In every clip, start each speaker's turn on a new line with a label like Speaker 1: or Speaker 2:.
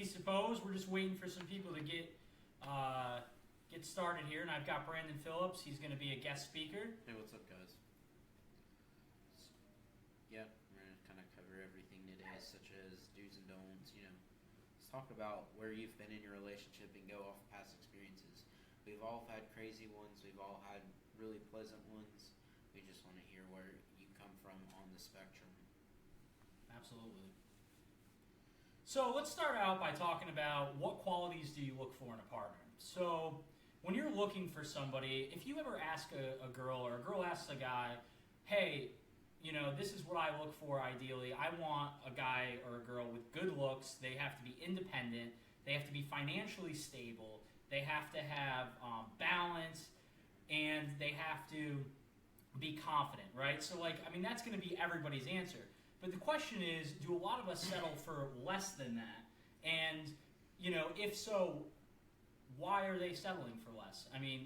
Speaker 1: suppose. We're just waiting for some people to get started here, and I've got Brandon Phillips. He's going to be a guest speaker.
Speaker 2: Hey, what's up, guys? Yeah, we're going to kind of cover everything today, such as do's and don'ts. Let's talk about where you've been in your relationship and go off past experiences. We've all had crazy ones. We've all had really pleasant ones. We just want to hear where you come from on the spectrum.
Speaker 1: Absolutely. So let's start out by talking about what qualities do you look for in a partner. So when you're looking for somebody, if you ever ask a girl or a girl asks a guy, hey, this is what I look for ideally. I want a guy or a girl with good looks. They have to be independent. They have to be financially stable. They have to have balance, and they have to be confident, right? So, that's going to be everybody's answer. But the question is, do a lot of us settle for less than that? And, if so, why are they settling for less?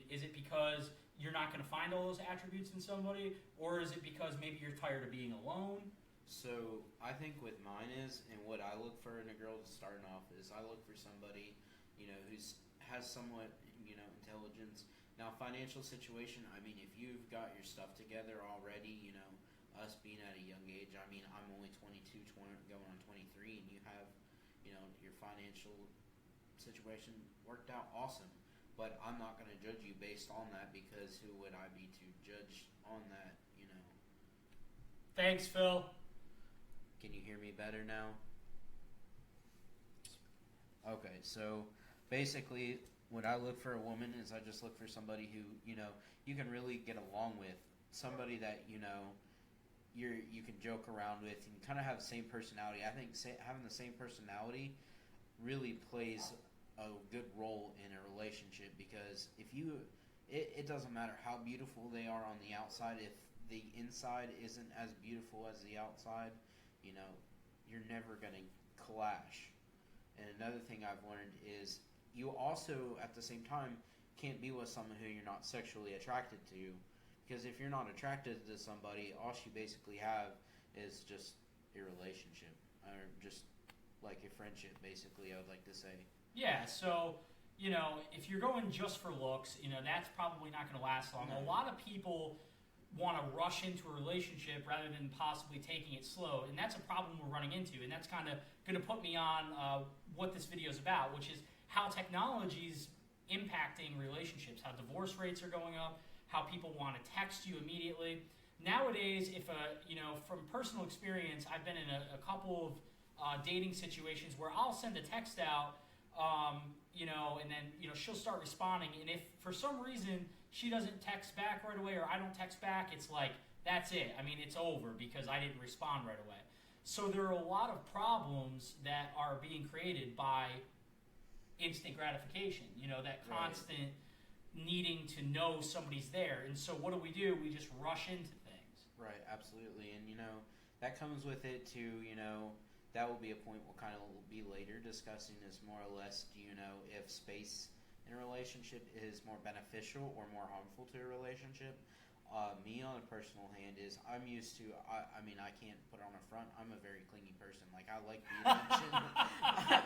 Speaker 1: Is it because you're not going to find all those attributes in somebody, or is it because maybe you're tired of being alone?
Speaker 2: So I think with mine is, and what I look for in a girl to starting off is, I look for somebody, who's has somewhat, intelligence. Now, financial situation, if you've got your stuff together already, us being at a young age, I'm only 22, going on 23, and you have, your financial situation worked out awesome. But I'm not going to judge you based on that, because who would I be to judge on that,
Speaker 1: Thanks, Phil.
Speaker 2: Can you hear me better now? Okay, so basically what I look for a woman is, I just look for somebody who, you can really get along with. Somebody that, you can joke around with and kind of have the same personality. I think having the same personality really plays a good role in a relationship, because it doesn't matter how beautiful they are on the outside, if the inside isn't as beautiful as the outside, you're never going to clash. And another thing I've learned is, you also at the same time can't be with someone who you're not sexually attracted to, because if you're not attracted to somebody, all you basically have is just a relationship, or just like a friendship, basically, I would like to say.
Speaker 1: Yeah, so, if you're going just for looks, that's probably not going to last long.
Speaker 2: No.
Speaker 1: A lot of people want to rush into a relationship rather than possibly taking it slow, and that's a problem we're running into, and that's kind of going to put me on what this video is about, which is how technology's impacting relationships, how divorce rates are going up, how people want to text you immediately. Nowadays, from personal experience, I've been in a couple of dating situations where I'll send a text out, and then, she'll start responding. And if for some reason she doesn't text back right away, or I don't text back, it's like, that's it. It's over because I didn't respond right away. So there are a lot of problems that are being created by instant gratification, that constant needing to know somebody's there. And so what do? We just rush into things.
Speaker 2: Right, absolutely. And, that comes with it too, that will be a point we'll kind of be later discussing, is more or less, if space in a relationship is more beneficial or more harmful to a relationship. Me, on a personal hand, is I'm used to, I can't put on a front, I'm a very clingy person. Like, I like the attention.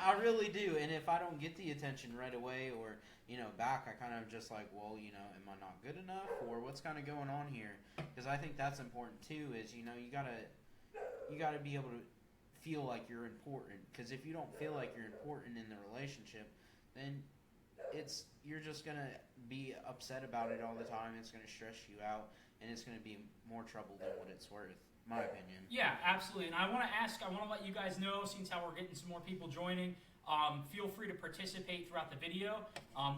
Speaker 2: I really do. And if I don't get the attention right away, or, back, I kind of just like, well, am I not good enough, or what's kind of going on here? Because I think that's important too, is, you gotta be able to feel like you're important. Because if you don't feel like you're important in the relationship, then you're just going to be upset about it all the time. It's going to stress you out, and it's going to be more trouble than what it's worth, my opinion.
Speaker 1: Yeah, absolutely. And I want to let you guys know, since how we're getting some more people joining, feel free to participate throughout the video.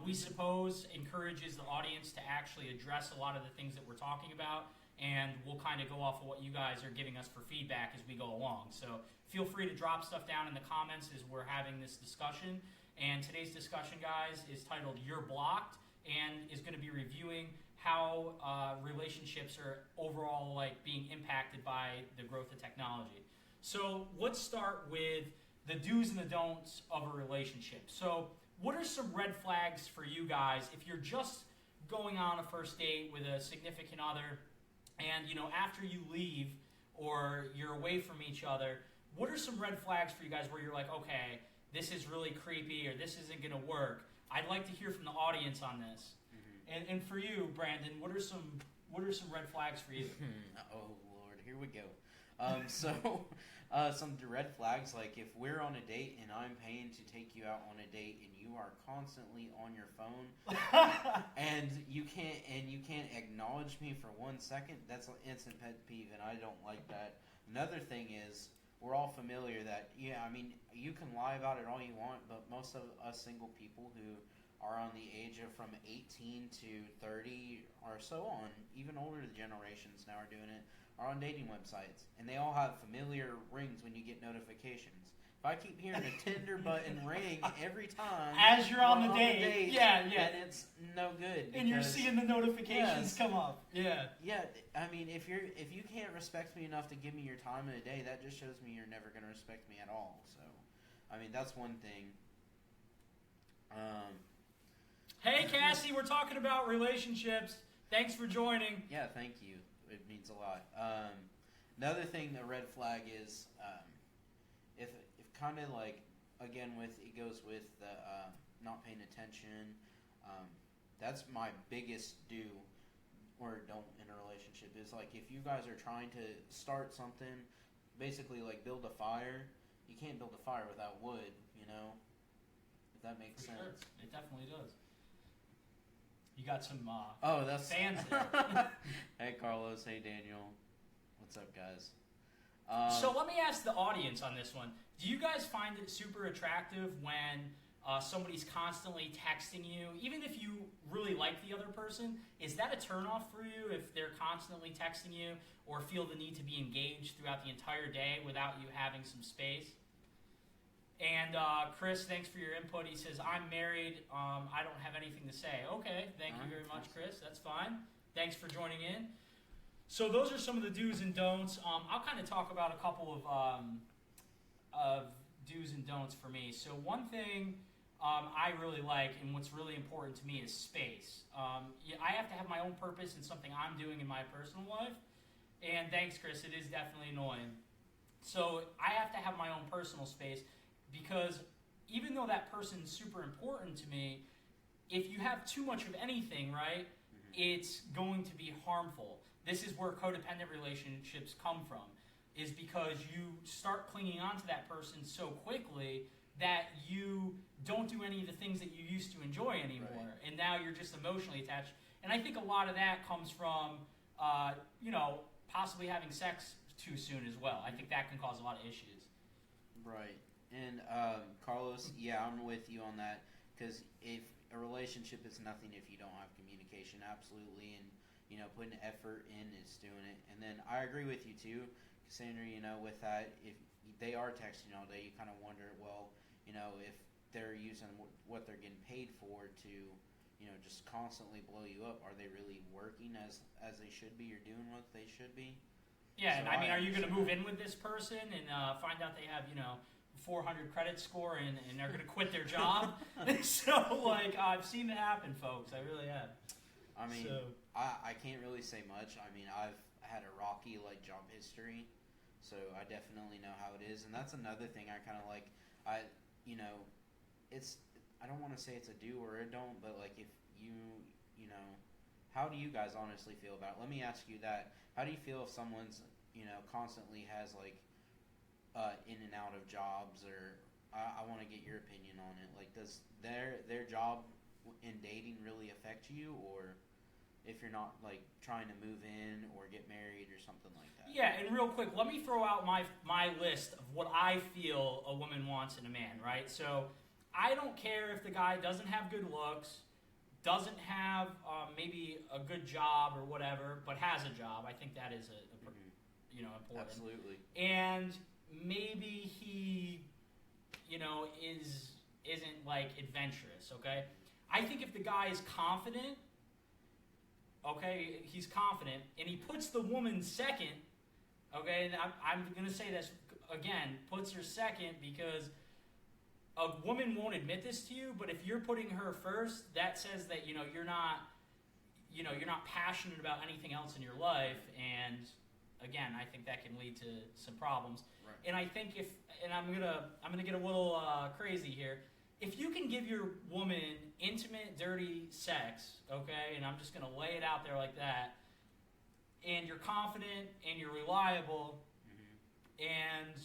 Speaker 1: We suppose encourages the audience to actually address a lot of the things that we're talking about, and we'll kind of go off of what you guys are giving us for feedback as we go along. So feel free to drop stuff down in the comments as we're having this discussion. And today's discussion, guys, is titled You're Blocked, and is going to be reviewing how relationships are overall being impacted by the growth of technology. So let's start with the do's and the don'ts of a relationship. So what are some red flags for you guys if you're just going on a first date with a significant other, and after you leave or you're away from each other, what are some red flags for you guys where you're like, okay, this is really creepy or this isn't going to work. I'd like to hear from the audience on this. Mm-hmm. And for you, Brandon, what are some red flags for you?
Speaker 2: Oh Lord, here we go. Some red flags, like if we're on a date and I'm paying to take you out on a date and you are constantly on your phone and you can't acknowledge me for 1 second, that's an instant pet peeve, and I don't like that. Another thing is, we're all familiar that, you can lie about it all you want, but most of us single people who are on the age of from 18 to 30 or so on, even older generations now are doing it, are on dating websites. And they all have familiar rings when you get notifications. If I keep hearing a Tinder button ring every time
Speaker 1: as you're on the date,
Speaker 2: then it's no good.
Speaker 1: And you're seeing the notifications come up. Yeah.
Speaker 2: Yeah, I mean, if you can't respect me enough to give me your time in a day, that just shows me you're never going to respect me at all. So, I mean, that's one thing.
Speaker 1: Hey, Cassie, we're talking about relationships. Thanks for joining.
Speaker 2: Yeah, thank you. It means a lot. Another thing, a red flag is if kind of like, again, it goes with the not paying attention. That's my biggest do or don't in a relationship is like if you guys are trying to start something, basically like build a fire. You can't build a fire without wood, if that makes sense.
Speaker 1: Sure. It definitely does. You got some
Speaker 2: that's
Speaker 1: fans there.
Speaker 2: Hey, Carlos. Hey, Daniel. What's up, guys?
Speaker 1: So let me ask the audience on this one. Do you guys find it super attractive when somebody's constantly texting you, even if you really like the other person? Is that a turnoff for you if they're constantly texting you or feel the need to be engaged throughout the entire day without you having some space? And Chris, thanks for your input. He says, I'm married. I don't have anything to say. Okay, thank you very much, Chris. That's fine. Thanks for joining in. So those are some of the do's and don'ts. I'll kind of talk about a couple of do's and don'ts for me. So one thing I really like and what's really important to me is space. I have to have my own purpose in something I'm doing in my personal life. And thanks, Chris. It is definitely annoying. So I have to have my own personal space. Because even though that person's super important to me, if you have too much of anything, right, it's going to be harmful. This is where codependent relationships come from, is because you start clinging on to that person so quickly that you don't do any of the things that you used to enjoy anymore. Right. And now you're just emotionally attached. And I think a lot of that comes from, possibly having sex too soon as well. I think that can cause a lot of issues.
Speaker 2: Right. And Carlos, yeah, I'm with you on that, because if a relationship is nothing if you don't have communication, absolutely, and putting effort in is doing it. And then I agree with you too, Cassandra. With that, if they are texting all day, you kind of wonder, well, if they're using what they're getting paid for to, just constantly blow you up, are they really working as they should be, or doing what they should be?
Speaker 1: Yeah, so and I mean, are you going to move in with this person and find out they have 400 credit score and they're going to quit their job? So, I've seen it happen, folks. I really have.
Speaker 2: I mean, I can't really say much. I mean, I've had a rocky, job history, so I definitely know how it is. And that's another thing I kind of like. I don't want to say it's a do or a don't, but, if how do you guys honestly feel about it? Let me ask you that. How do you feel if someone's, constantly has, in and out of jobs, or I want to get your opinion on it. Does their job in dating really affect you, or if you're not trying to move in or get married or something like that?
Speaker 1: Yeah, and real quick, let me throw out my list of what I feel a woman wants in a man, right? So I don't care if the guy doesn't have good looks, doesn't have maybe a good job or whatever, but has a job. I think that is important.
Speaker 2: Absolutely.
Speaker 1: And maybe he, isn't adventurous, okay? I think if the guy is confident, okay, he's confident, and he puts the woman second, okay, and I'm going to say this again, puts her second, because a woman won't admit this to you, but if you're putting her first, that says that, you're not passionate about anything else in your life, and again, I think that can lead to some problems.
Speaker 2: Right.
Speaker 1: And I think I'm gonna get a little crazy here. If you can give your woman intimate, dirty sex, okay, and I'm just gonna lay it out there like that, and you're confident and you're reliable, and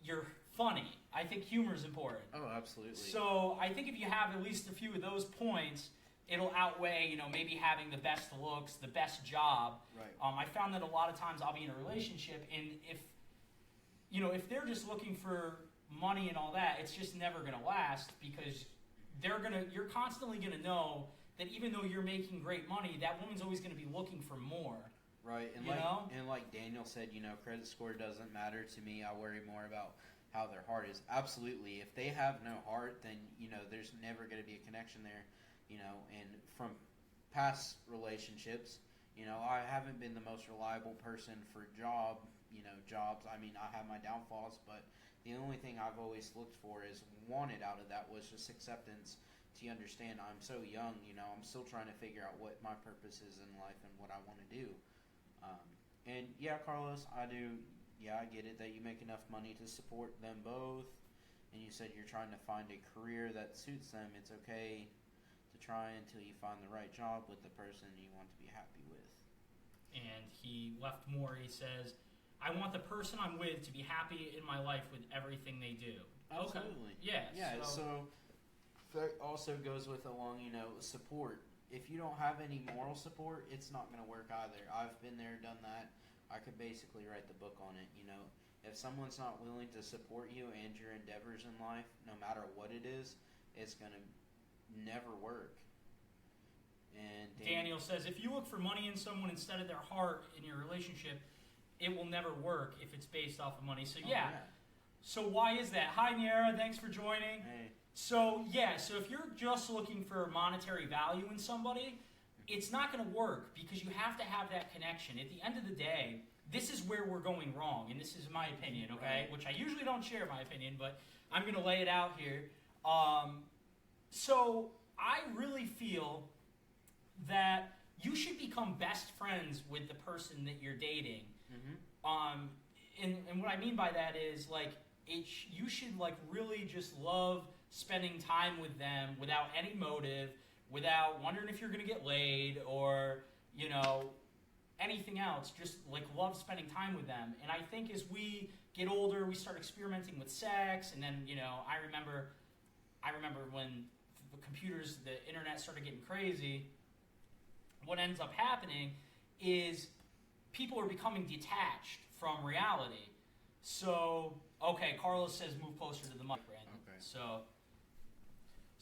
Speaker 1: you're funny. I think humor is important.
Speaker 2: Oh, absolutely.
Speaker 1: So I think if you have at least a few of those points, it'll outweigh, maybe having the best looks, the best job.
Speaker 2: Right.
Speaker 1: I found that a lot of times I'll be in a relationship, and if they're just looking for money and all that, it's just never going to last, because you're constantly going to know that even though you're making great money, that woman's always going to be looking for more.
Speaker 2: Right, and like Daniel said, credit score doesn't matter to me. I worry more about how their heart is. Absolutely, if they have no heart, then there's never going to be a connection there. And from past relationships, I haven't been the most reliable person for jobs. I mean, I have my downfalls, but the only thing I've always looked for is wanted out of that was just acceptance. To understand, I'm so young. I'm still trying to figure out what my purpose is in life and what I want to do. And yeah, Carlos, I do. Yeah, I get it that you make enough money to support them both, and you said you're trying to find a career that suits them. It's okay to try until you find the right job with the person you want to be happy with.
Speaker 1: And he left more. He says, I want the person I'm with to be happy in my life with everything they do.
Speaker 2: Absolutely.
Speaker 1: Okay. Yeah.
Speaker 2: So that also goes with along, support. If you don't have any moral support, it's not going to work either. I've been there, done that. I could basically write the book on it. If someone's not willing to support you and your endeavors in life, no matter what it is, it's going to never work. And
Speaker 1: Daniel says, if you look for money in someone instead of their heart in your relationship, it will never work if it's based off of money. So yeah. So why is that? Hi, Niera. Thanks for joining.
Speaker 2: Hey.
Speaker 1: So if you're just looking for monetary value in somebody, it's not going to work, because you have to have that connection. At the end of the day, this is where we're going wrong, and this is my opinion, okay? Right. Which I usually don't share my opinion, but I'm going to lay it out here. So I really feel that you should become best friends with the person that you're dating. And what I mean by that is, you should really just love spending time with them without any motive, without wondering if you're going to get laid or, anything else. Just love spending time with them. And I think as we get older, we start experimenting with sex. And then, I remember when the computers, the internet started getting crazy, what ends up happening is people are becoming detached from reality. So, okay, Carlos says move closer to the mic, Brandon. Okay.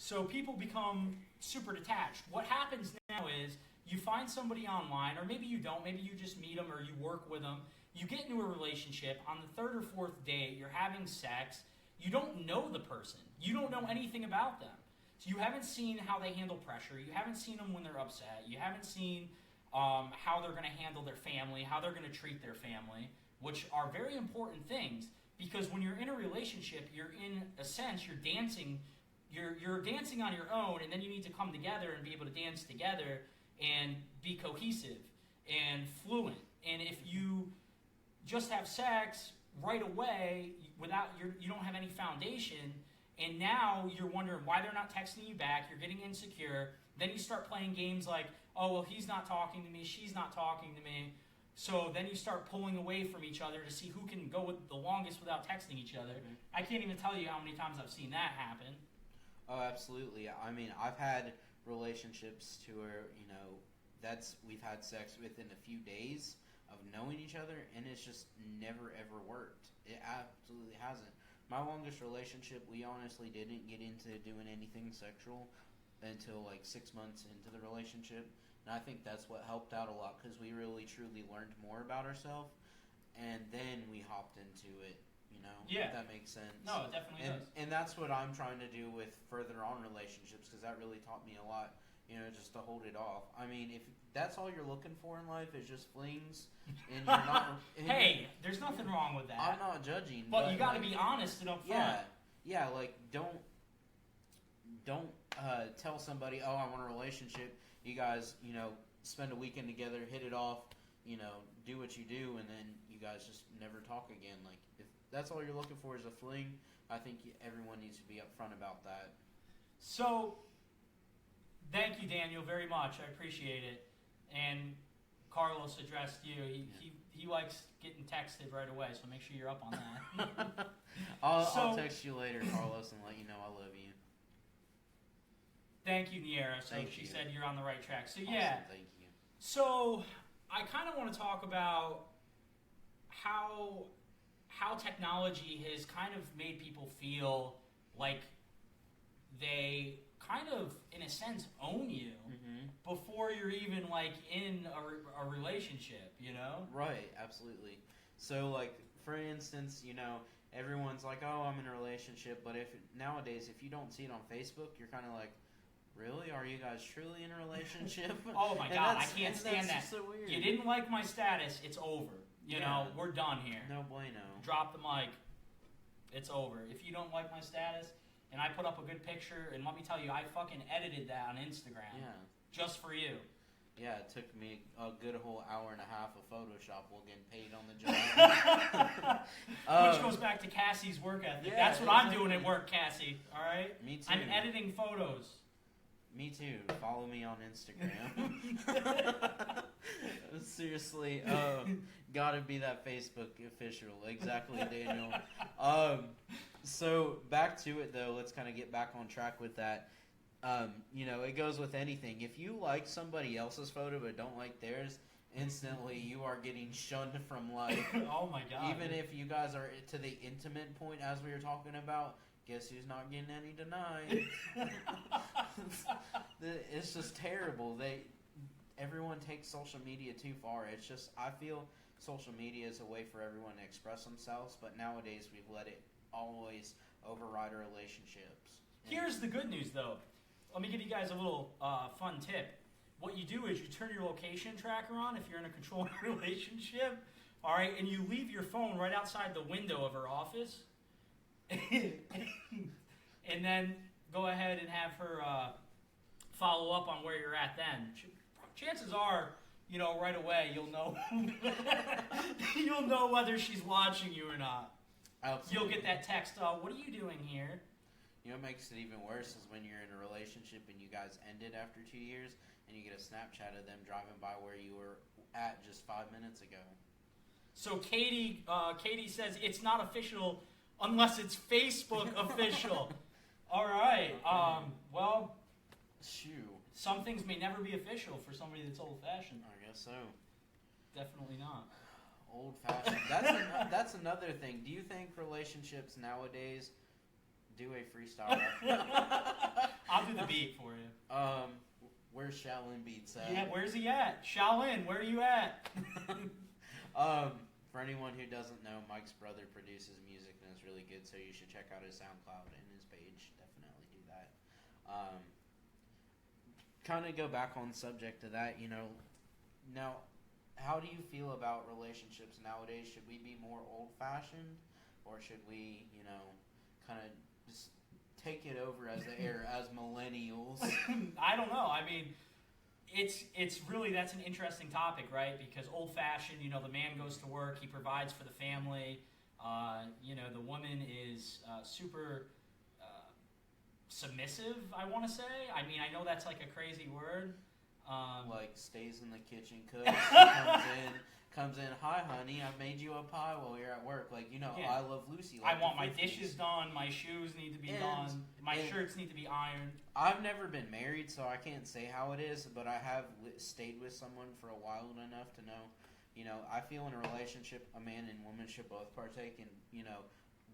Speaker 1: So people become super detached. What happens now is you find somebody online, or maybe you don't, maybe you just meet them or you work with them. You get into a relationship. On the third or fourth date, you're having sex. You don't know the person. You don't know anything about them. So you haven't seen how they handle pressure. You haven't seen them when they're upset. You haven't seen how they're going to handle their family, how they're going to treat their family, which are very important things, because when you're in a relationship, you're in a sense, you're dancing on your own, and then you need to come together and be able to dance together and be cohesive and fluent. And if you just have sex right away without you don't have any foundation, and now you're wondering why they're not texting you back, you're getting insecure, then you start playing games like, oh, well, he's not talking to me, she's not talking to me. So then you start pulling away from each other to see who can go with the longest without texting each other. I can't even tell you how many times I've seen that happen.
Speaker 2: Oh, absolutely. I mean, I've had relationships to where, we've had sex within a few days of knowing each other, and it's just never, ever worked. It absolutely hasn't. My longest relationship, we honestly didn't get into doing anything sexual until 6 months into the relationship. And I think that's what helped out a lot, because we really, truly learned more about ourselves, and then we hopped into it,
Speaker 1: Yeah.
Speaker 2: If that makes sense.
Speaker 1: No, it definitely does.
Speaker 2: And that's what I'm trying to do with further on relationships, because that really taught me a lot, just to hold it off. I mean, if that's all you're looking for in life is just flings, and you're not...
Speaker 1: Hey, there's nothing wrong with that.
Speaker 2: I'm not judging.
Speaker 1: But you got to be honest and upfront.
Speaker 2: Yeah, don't tell somebody, oh, I want a relationship. You guys, spend a weekend together, hit it off, do what you do, and then you guys just never talk again. Like, if that's all you're looking for is a fling, I think everyone needs to be upfront about that.
Speaker 1: So, thank you, Daniel, very much. I appreciate it. And Carlos addressed you. He likes getting texted right away, so make sure you're up on that.
Speaker 2: I'll text you later, Carlos, and let you know I love you.
Speaker 1: Thank you, Niera. So
Speaker 2: Thank
Speaker 1: she
Speaker 2: you.
Speaker 1: said you're on the right track. So
Speaker 2: Awesome,
Speaker 1: yeah.
Speaker 2: thank you.
Speaker 1: So I kind of want to talk about how technology has kind of made people feel like they kind of, in a sense, own you before you're even like in a relationship, you know?
Speaker 2: Right, absolutely. So, like, for instance, everyone's like, oh, I'm in a relationship, but nowadays, if you don't see it on Facebook, you're kind of like, really? Are you guys truly in a relationship?
Speaker 1: Oh my God, I can't stand that.
Speaker 2: So weird.
Speaker 1: You didn't like my status, it's over. You know, we're done here.
Speaker 2: No bueno.
Speaker 1: Drop the mic. It's over. If you don't like my status, and I put up a good picture, and let me tell you, I fucking edited that on Instagram.
Speaker 2: Yeah.
Speaker 1: Just for you.
Speaker 2: Yeah, it took me a good whole hour and a half of Photoshop while getting paid on the job.
Speaker 1: Which goes back to Cassie's work ethic.
Speaker 2: Yeah,
Speaker 1: That's what I'm doing at work, Cassie. All right?
Speaker 2: Me too.
Speaker 1: I'm editing photos.
Speaker 2: Me too. Follow me on Instagram. Seriously, gotta be that Facebook official. Exactly, Daniel. So back to it though. Let's kind of get back on track with that. It goes with anything. If you like somebody else's photo but don't like theirs, instantly you are getting shunned from life.
Speaker 1: Oh my God.
Speaker 2: Even if you guys are to the intimate point, as we were talking about, guess who's not getting any denied? It's just terrible. Everyone takes social media too far. It's just, I feel social media is a way for everyone to express themselves, but nowadays we've let it always override our relationships.
Speaker 1: Here's the good news, though. Let me give you guys a little fun tip. What you do is you turn your location tracker on if you're in a controlled relationship, all right, and you leave your phone right outside the window of her office, and then go ahead and have her follow up on where you're at then. Chances are, right away you'll know you'll know whether she's watching you or not.
Speaker 2: Absolutely.
Speaker 1: You'll get that text, what are you doing here?
Speaker 2: What makes it even worse is when you're in a relationship and you guys ended after 2 years and you get a Snapchat of them driving by where you were at just 5 minutes ago.
Speaker 1: So Katie says it's not official unless it's Facebook official. All right. Well,
Speaker 2: Shoo.
Speaker 1: Some things may never be official for somebody that's old-fashioned.
Speaker 2: I guess so.
Speaker 1: Definitely not.
Speaker 2: Old-fashioned. That's another thing. Do you think relationships nowadays do a freestyle?
Speaker 1: I'll do the beat for you.
Speaker 2: Where's Shaolin Beats at?
Speaker 1: Yeah, where's he at? Shaolin, where are you at?
Speaker 2: For anyone who doesn't know, Mike's brother produces music and it's really good, so you should check out his SoundCloud and his page. Definitely do that. Kind of go back on subject to that, now, how do you feel about relationships nowadays? Should we be more old-fashioned, or should we, kind of just take it over as the era, as millennials?
Speaker 1: I don't know. I mean, it's really, that's an interesting topic, right? Because old-fashioned, the man goes to work, he provides for the family. The woman is super submissive, I want to say. I mean, I know that's like a crazy word.
Speaker 2: Like stays in the kitchen, cooks, comes in, hi honey, I made you a pie while you're at work. Like, I Love Lucy. Like
Speaker 1: I want my
Speaker 2: 50s.
Speaker 1: dishes done, my shoes need to be done, my shirts need to be ironed.
Speaker 2: I've never been married, so I can't say how it is, but I have stayed with someone for a while enough to know, I feel in a relationship, a man and woman should both partake in,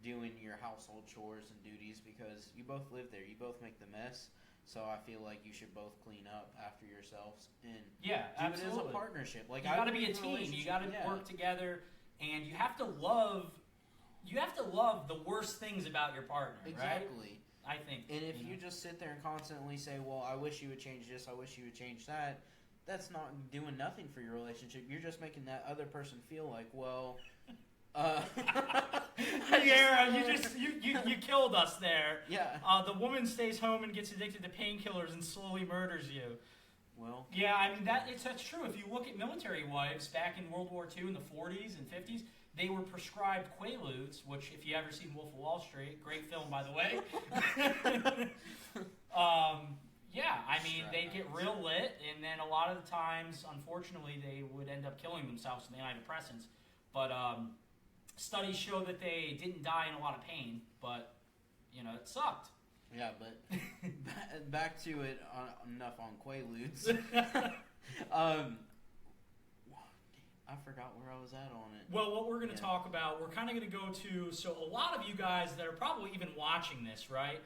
Speaker 2: doing your household chores and duties, because you both live there, you both make the mess. So I feel like you should both clean up after yourselves and do
Speaker 1: absolutely.
Speaker 2: it as a partnership. Like,
Speaker 1: you got to be a team. You got to work together, and you have to love. You have to love the worst things about your partner.
Speaker 2: Exactly.
Speaker 1: Right? I think.
Speaker 2: And if you just sit there and constantly say, "Well, I wish you would change this. I wish you would change that," that's not doing nothing for your relationship. You're just making that other person feel like, well. You
Speaker 1: killed us there.
Speaker 2: Yeah.
Speaker 1: The woman stays home and gets addicted to painkillers and slowly murders you.
Speaker 2: Well,
Speaker 1: Yeah, I mean that's true. If you look at military wives back in World War II in the 40s and 50s, they were prescribed Quaaludes, which if you ever seen Wolf of Wall Street, great film by the way. Yeah, I mean they get real lit, and then a lot of the times, unfortunately, they would end up killing themselves with antidepressants. But studies show that they didn't die in a lot of pain, but it sucked.
Speaker 2: yeah, but back to it. Enough on Quaaludes. I forgot where I was at on it.
Speaker 1: Well, what we're going to talk about, we're kind of going to go to, so a lot of you guys that are probably even watching this, right,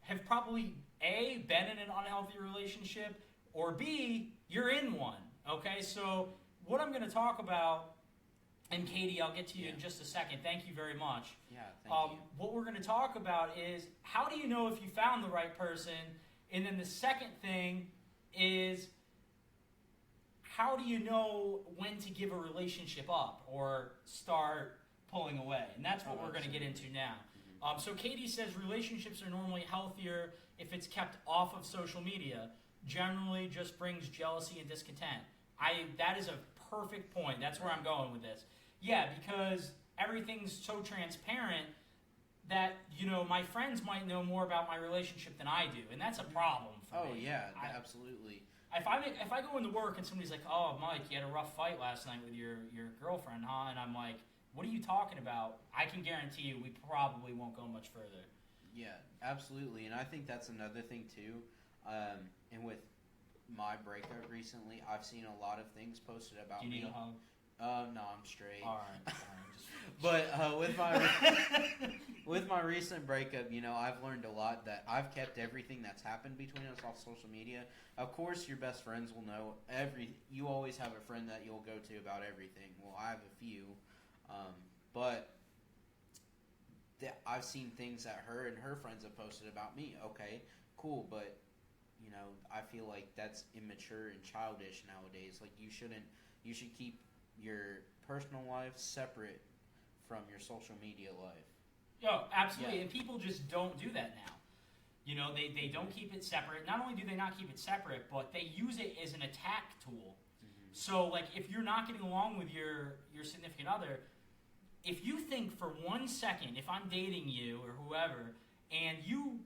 Speaker 1: have probably, A, been in an unhealthy relationship, or B, you're in one, okay? So what I'm going to talk about, and Katie, I'll get to you in just a second. Thank you very much.
Speaker 2: Yeah, thank you.
Speaker 1: What we're going to talk about is, how do you know if you found the right person? And then the second thing is, how do you know when to give a relationship up or start pulling away? And that's what we're going to get into now. So Katie says relationships are normally healthier if it's kept off of social media. Generally just brings jealousy and discontent. That is a perfect point. That's where I'm going with this. Yeah, because everything's so transparent that, my friends might know more about my relationship than I do. And that's a problem for me.
Speaker 2: Oh, yeah, absolutely.
Speaker 1: If I go into work and somebody's like, "Oh, Mike, you had a rough fight last night with your girlfriend, huh?" And I'm like, "What are you talking about?" I can guarantee you, we probably won't go much further.
Speaker 2: Yeah, absolutely, and I think that's another thing too. And with my breakup recently, I've seen a lot of things posted about me.
Speaker 1: Do you need a hug?
Speaker 2: No, I'm straight.
Speaker 1: All right.
Speaker 2: But with my recent breakup, I've learned a lot. That I've kept everything that's happened between us off social media. Of course, your best friends will know you always have a friend that you'll go to about everything. Well, I have a few, but I've seen things that her and her friends have posted about me. Okay, cool, but I feel like that's immature and childish nowadays. Like you should keep your personal life separate from your social media life.
Speaker 1: Oh, absolutely. Yeah. And people just don't do that now. They don't keep it separate. Not only do they not keep it separate, but they use it as an attack tool. Mm-hmm. So, like, if you're not getting along with your significant other, if you think for 1 second, if I'm dating you or whoever, and you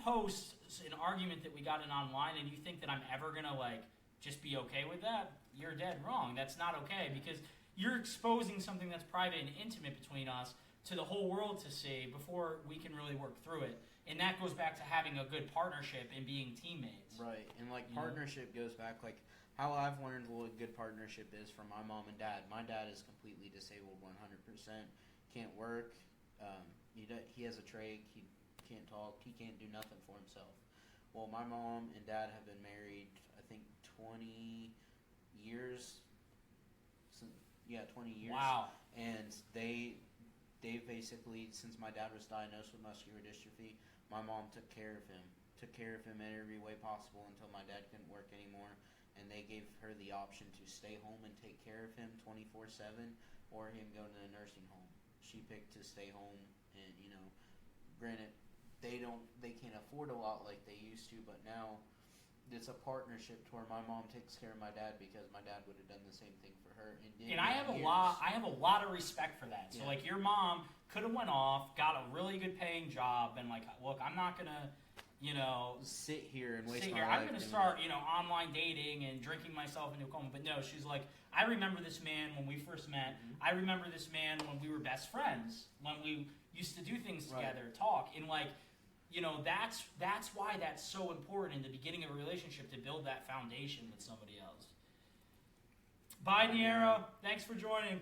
Speaker 1: post an argument that we got in online and you think that I'm ever going to, just be okay with that, you're dead wrong. That's not okay, because you're exposing something that's private and intimate between us to the whole world to see before we can really work through it. And that goes back to having a good partnership and being teammates.
Speaker 2: Right, and partnership goes back, how I've learned what a good partnership is from my mom and dad. My dad is completely disabled 100%, can't work, he has a trach, he can't talk, he can't do nothing for himself. Well, my mom and dad have been married, I think, 20 years. 20 years.
Speaker 1: Wow.
Speaker 2: And they basically, since my dad was diagnosed with muscular dystrophy, my mom took care of him in every way possible until my dad couldn't work anymore, and they gave her the option to stay home and take care of him 24/7 or him go to the nursing home. She picked to stay home, and granted they can't afford a lot like they used to, but now it's a partnership to where my mom takes care of my dad because my dad would have done the same thing for her.
Speaker 1: And I have a lot of respect for that. So your mom could have went off, got a really good paying job, and look, I'm not gonna,
Speaker 2: sit here and waste my life.
Speaker 1: I'm gonna start, online dating and drinking myself into a coma. But no, she's like, I remember this man when we first met. Mm-hmm. I remember this man when we were best friends, when we used to do things together, talk, and that's why that's so important in the beginning of a relationship, to build that foundation with somebody else. Bye, Niera. Thanks for joining.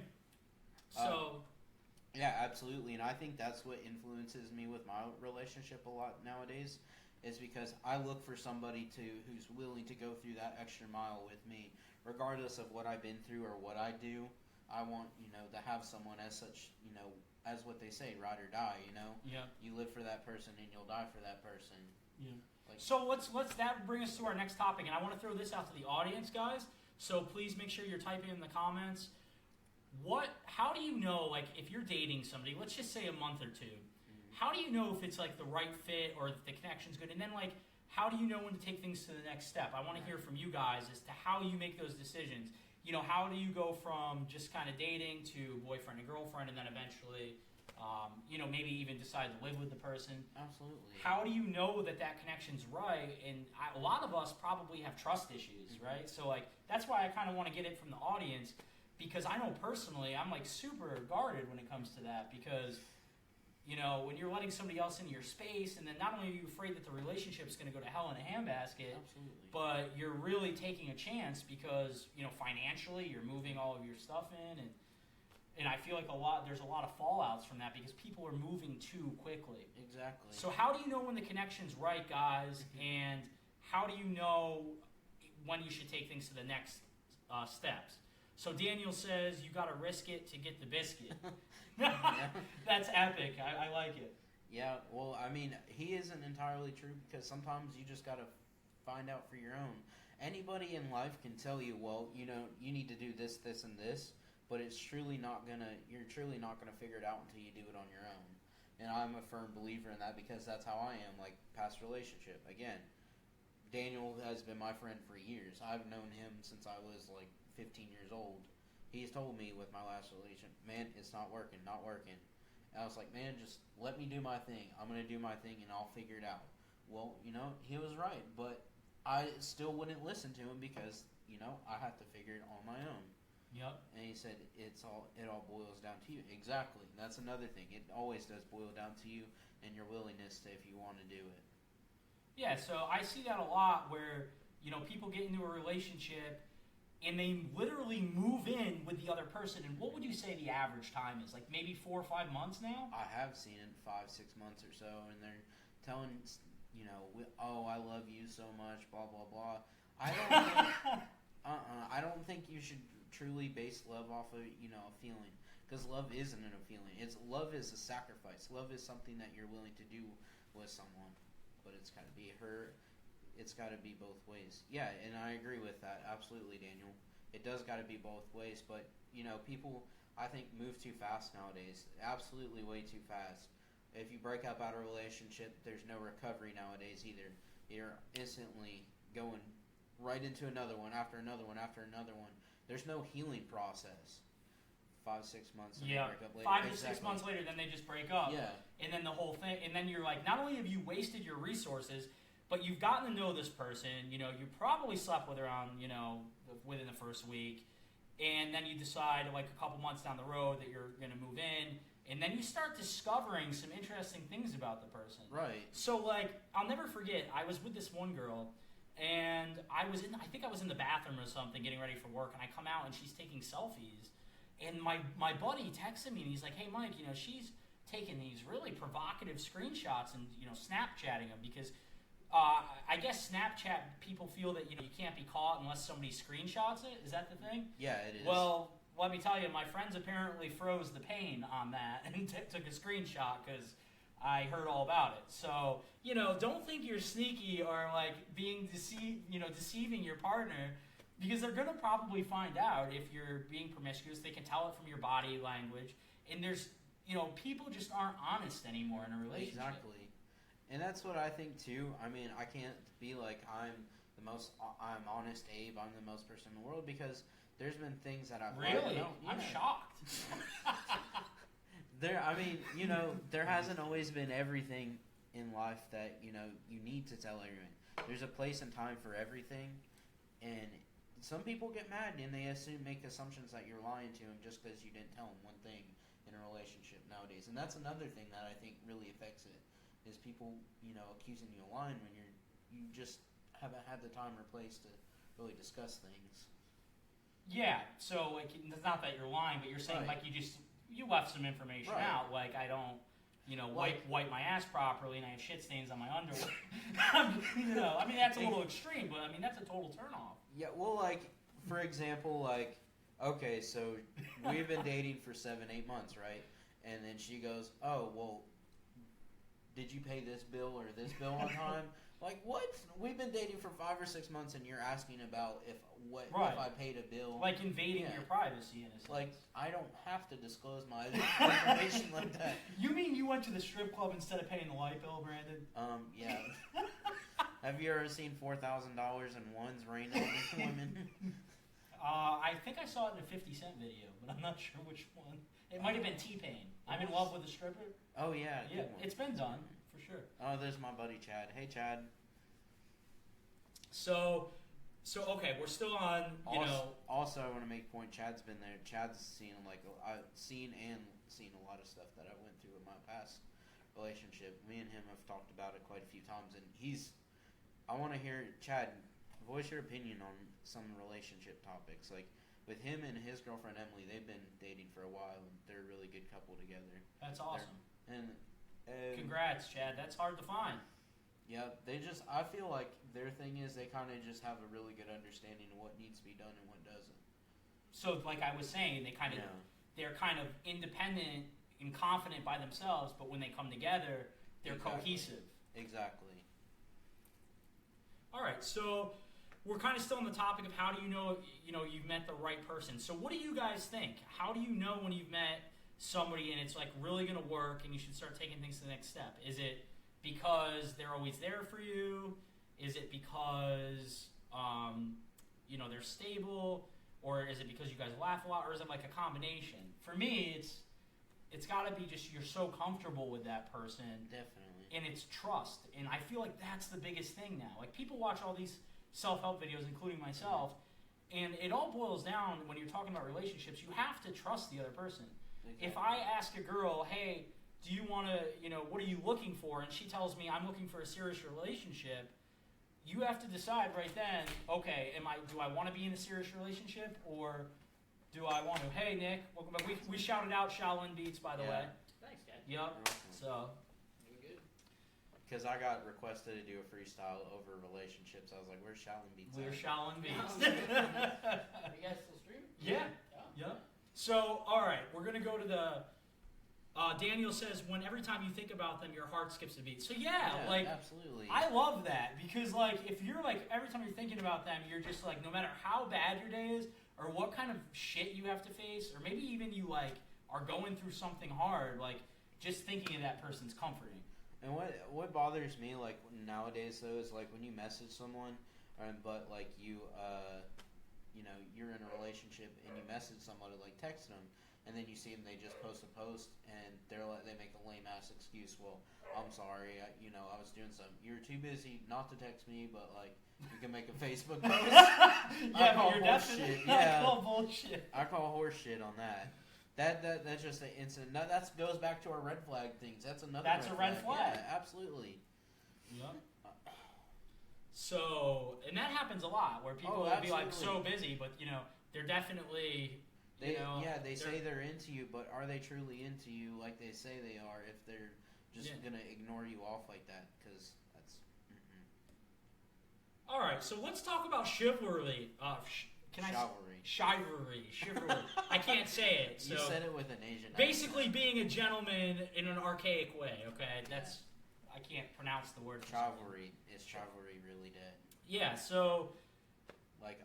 Speaker 2: Yeah, absolutely, and I think that's what influences me with my relationship a lot nowadays, is because I look for somebody who's willing to go through that extra mile with me, regardless of what I've been through or what I do. I want to have someone as such, as what they say, ride or die.
Speaker 1: Yeah.
Speaker 2: You live for that person and you'll die for that person.
Speaker 1: Yeah. So let's that bring us to our next topic, and I want to throw this out to the audience, guys. So please make sure you're typing in the comments. How do you know, if you're dating somebody, let's just say a month or two, how do you know if it's the right fit or if the connection's good? And then how do you know when to take things to the next step? I want to hear from you guys as to how you make those decisions. You know, how do you go from just kind of dating to boyfriend and girlfriend, and then eventually, you know, maybe even decide to live with the person?
Speaker 2: Absolutely.
Speaker 1: How do you know that that connection's right? And a lot of us probably have trust issues, right? So, like, that's why I kind of want to get it from the audience, because I know personally I'm, like, super guarded when it comes to that, because, you know, when you're letting somebody else into your space, and then not only are you afraid that the relationship's going to go to hell in a handbasket,
Speaker 2: Absolutely.
Speaker 1: but you're really taking a chance because, you know, financially you're moving all of your stuff in, and I feel like there's a lot of fallouts from that because people are moving too quickly.
Speaker 2: Exactly.
Speaker 1: So how do you know when the connection's right, guys, and how do you know when you should take things to the next steps? So Daniel says you got to risk it to get the biscuit. That's epic. I like it.
Speaker 2: Yeah, well, I mean, he isn't entirely true because sometimes you just got to find out for your own. Anybody in life can tell you, well, you know, you need to do this, this, and this, but you're truly not gonna figure it out until you do it on your own. And I'm a firm believer in that because that's how I am, like past relationship. Again, Daniel has been my friend for years. I've known him since I was like 15 years old. He's told me with my last relationship, man, it's not working. And I was like, man, just let me do my thing. I'm going to do my thing and I'll figure it out. Well, you know, he was right, but I still wouldn't listen to him because, you know, I have to figure it on my own.
Speaker 1: Yep.
Speaker 2: And he said, it all boils down to you. Exactly. That's another thing. It always does boil down to you and your willingness to, if you want to do it.
Speaker 1: Yeah, so I see that a lot where, you know, people get into a relationship and they literally move in with the other person. And what would you say the average time is? Like maybe 4 or 5 months now?
Speaker 2: I have seen it 5-6 months or so, and they're telling, you know, oh, I love you so much, blah blah blah. I don't think, I don't think you should truly base love off of, you know, a feeling, because love isn't a feeling. Love is a sacrifice. Love is something that you're willing to do with someone, but it's got to be her. It's got to be both ways. Yeah, and I agree with that. Absolutely, Daniel. It does got to be both ways, but, you know, people, I think, move too fast nowadays. Absolutely way too fast. If you break up out of a relationship, there's no recovery nowadays either. You're instantly going right into another one after another one after another one. There's no healing process. 5-6 months and
Speaker 1: yeah.
Speaker 2: they break up later.
Speaker 1: 5 to 6 months later, then they just break up.
Speaker 2: Yeah.
Speaker 1: And then the whole thing, and then you're like, not only have you wasted your resources, but you've gotten to know this person, you know, you probably slept with her on, you know, within the first week, and then you decide, like, a couple months down the road that you're going to move in, and then you start discovering some interesting things about the person.
Speaker 2: Right.
Speaker 1: So, like, I'll never forget, I was with this one girl, and I think I was in the bathroom or something getting ready for work, and I come out, and she's taking selfies, and my buddy texted me, and he's like, hey, Mike, you know, she's taking these really provocative screenshots and, you know, Snapchatting them, because I guess Snapchat, people feel that, you know, you can't be caught unless somebody screenshots it. Is that the thing?
Speaker 2: Yeah, it is.
Speaker 1: Well, let me tell you, my friends apparently froze the pain on that and took a screenshot because I heard all about it. So, you know, don't think you're sneaky or, like, being deceiving your partner, because they're going to probably find out if you're being promiscuous. They can tell it from your body language. And there's, you know, people just aren't honest anymore in a relationship.
Speaker 2: Exactly. And that's what I think too. I mean, I can't be like I'm honest Abe, I'm the most person in the world, because there's been things that I've
Speaker 1: really.
Speaker 2: Yeah.
Speaker 1: I'm shocked.
Speaker 2: I mean, you know, there hasn't always been everything in life that, you know, you need to tell everyone. There's a place and time for everything, and some people get mad and they make assumptions that you're lying to them just because you didn't tell them one thing in a relationship nowadays. And that's another thing that I think really affects it. Is people, you know, accusing you of lying when you just haven't had the time or place to really discuss things.
Speaker 1: Yeah, so like, it's not that you're lying, but you're saying
Speaker 2: Right.
Speaker 1: like you left some information
Speaker 2: Right.
Speaker 1: out, like I don't, you know, wipe my ass properly and I have shit stains on my underwear. You know, I mean that's a little extreme, but I mean that's a total turnoff.
Speaker 2: Yeah, well, like for example, like okay, so we've been dating for 7-8 months, right? And then she goes, oh well. Did you pay this bill or this bill on time? Like, what? We've been dating for 5 or 6 months, and you're asking about if I paid a bill.
Speaker 1: Like invading your privacy in a sense.
Speaker 2: Like, I don't have to disclose my information like that.
Speaker 1: You mean you went to the strip club instead of paying the light bill, Brandon?
Speaker 2: Yeah. Have you ever seen $4,000 in ones rain on women?
Speaker 1: I think I saw it in a 50 Cent video, but I'm not sure which one. It might have been T-Pain. I'm in love with a stripper.
Speaker 2: Oh yeah,
Speaker 1: Yeah,
Speaker 2: good one.
Speaker 1: it's been done for sure.
Speaker 2: Oh, there's my buddy Chad. Hey Chad.
Speaker 1: So okay, we're still on.
Speaker 2: Also, I want to make a point. Chad's been there. Chad's seen I've seen a lot of stuff that I went through in my past relationship. Me and him have talked about it quite a few times, and I want to hear Chad voice your opinion on some relationship topics. Like with him and his girlfriend Emily, they've been dating for a while, and they're a really good couple together.
Speaker 1: That's awesome.
Speaker 2: And
Speaker 1: congrats, Chad. That's hard to find.
Speaker 2: Yeah, I feel like their thing is they kind of just have a really good understanding of what needs to be done and what doesn't.
Speaker 1: So, like I was saying, they're kind of independent and confident by themselves, but when they come together, they're cohesive.
Speaker 2: Exactly.
Speaker 1: All right, so we're kind of still on the topic of how do you know you've met the right person. So, what do you guys think? How do you know when you've met somebody and it's like really going to work and you should start taking things to the next step? Is it because they're always there for you? Is it because they're stable, or is it because you guys laugh a lot, or is it like a combination? For me, it's got to be just you're so comfortable with that person,
Speaker 2: definitely,
Speaker 1: and it's trust. And I feel like that's the biggest thing now. Like people watch all these self-help videos, including myself, and it all boils down when you're talking about relationships. You have to trust the other person. Exactly. If I ask a girl, hey, do you want to, what are you looking for? And she tells me I'm looking for a serious relationship. You have to decide right then, okay, do I want to be in a serious relationship, or do I want to? Hey, Nick, welcome back. We shouted out Shaolin Beats, by the way.
Speaker 3: Thanks, guys.
Speaker 1: Yep. So.
Speaker 3: Doing good.
Speaker 2: Because I got requested to do a freestyle over relationships. I was like, where's Shaolin Beats?
Speaker 1: Where's Shaolin Beats?
Speaker 3: Are you guys still streaming?
Speaker 1: Yeah.
Speaker 3: Oh.
Speaker 1: Yep. So, all right, we're going to go to the... Daniel says, when every time you think about them, your heart skips a beat. So
Speaker 2: absolutely.
Speaker 1: I love that because if you're every time you're thinking about them, you're just no matter how bad your day is or what kind of shit you have to face, or maybe even you are going through something hard, just thinking of that person's comforting.
Speaker 2: And what bothers me nowadays though is when you message someone, but you're in a relationship and you message somebody text them. And then you see them, they just post a post, and they make a lame-ass excuse. Well, I'm sorry, I was doing something. You're too busy not to text me, but, you can make a Facebook post.
Speaker 1: Yeah, but you're definitely...
Speaker 2: Yeah.
Speaker 1: I call bullshit.
Speaker 2: I call horse shit on that. That's just an instant... That goes back to our red flag things. That's a red flag. Yeah, absolutely.
Speaker 1: Yeah. So, and that happens a lot, where people will be, so busy, but, they're definitely...
Speaker 2: They say they're into you, but are they truly into you like they say they are if they're just going to ignore you off like that? Because that's...
Speaker 1: All right, so let's talk about chivalry. Chivalry. I can't say it. So
Speaker 2: you said it with an Asian accent.
Speaker 1: Basically being a gentleman in an archaic way, okay? I can't pronounce the word.
Speaker 2: Chivalry. Is chivalry really dead?
Speaker 1: Yeah, so...